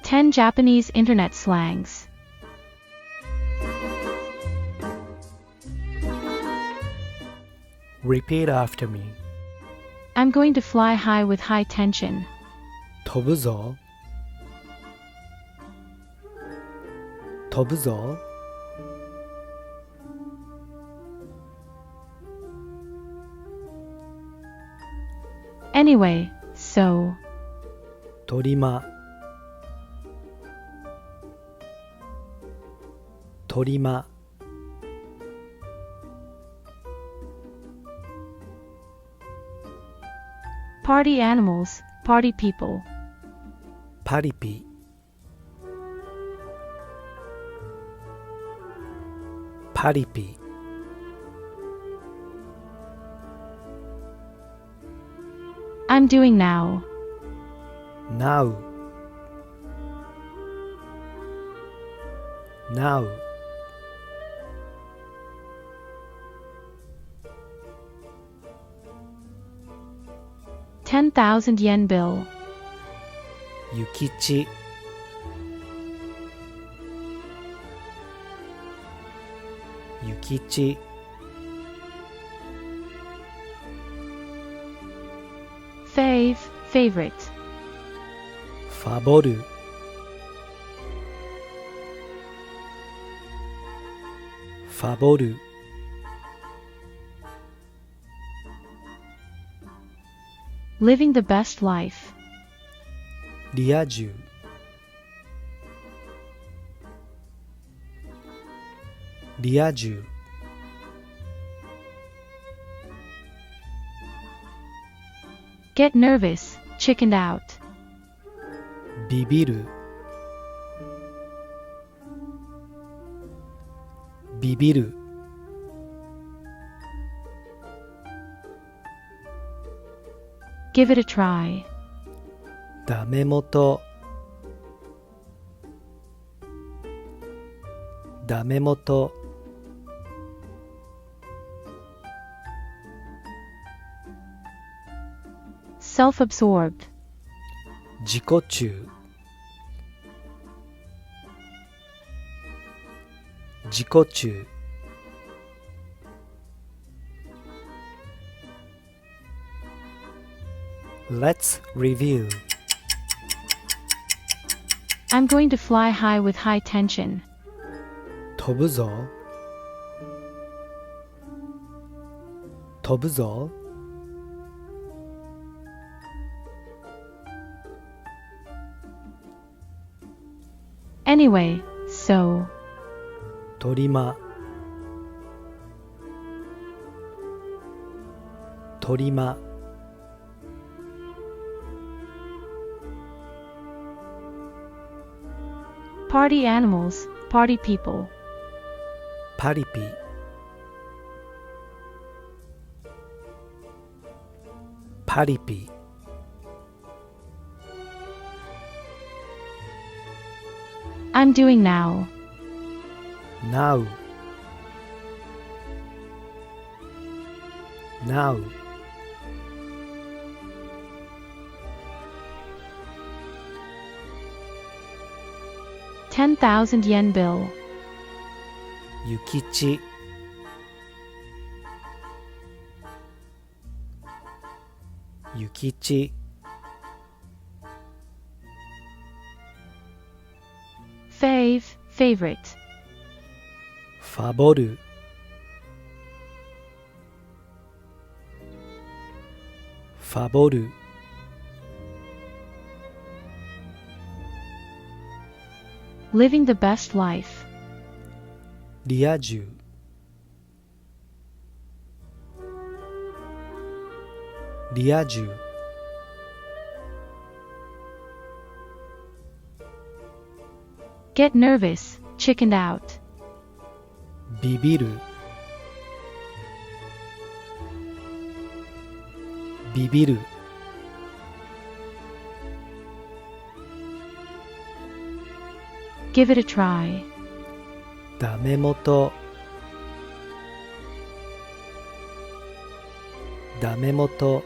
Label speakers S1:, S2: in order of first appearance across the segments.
S1: 10 Japanese Internet Slangs.
S2: Repeat after me.
S1: I'm going to fly high with high tension.
S2: 飛ぶぞ。飛ぶぞ。
S1: Anyway, so.
S2: とりま。とりま。
S1: Party animals, party people.
S2: パリピ。パリピ。
S1: I'm doing now.
S2: Now. Now.
S1: $10,000 bill.
S2: ゆきち。ゆきち。
S1: Favorite.
S2: ファボる。ファボる。
S1: Living the best life.
S2: リア充。リア充。
S1: Get nervous, chickened out.
S2: ビビる。ビビる。
S1: Give it a try.
S2: ダメもと。ダメもと。
S1: Self-absorbed.
S2: 自己中。自己中。Let's review.
S1: I'm going to fly high with high tension.
S2: 飛ぶぞ。飛ぶぞ。
S1: Anyway, so.
S2: とりま。とりま。
S1: Party animals, party people.
S2: パリピ。パリピ。
S1: I'm doing now.
S2: Now. Now.
S1: $10,000 bill.
S2: ゆきち。ゆきち。
S1: Favorite.
S2: ファボる。ファボる。
S1: Living the best life.
S2: リア充。リア充。
S1: Get nervous, chickened out.
S2: ビビる。ビビる。
S1: Give it a try.
S2: ダメもと。ダメもと。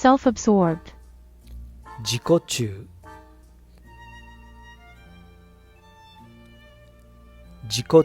S1: self-absorbed,
S2: 自己中自己中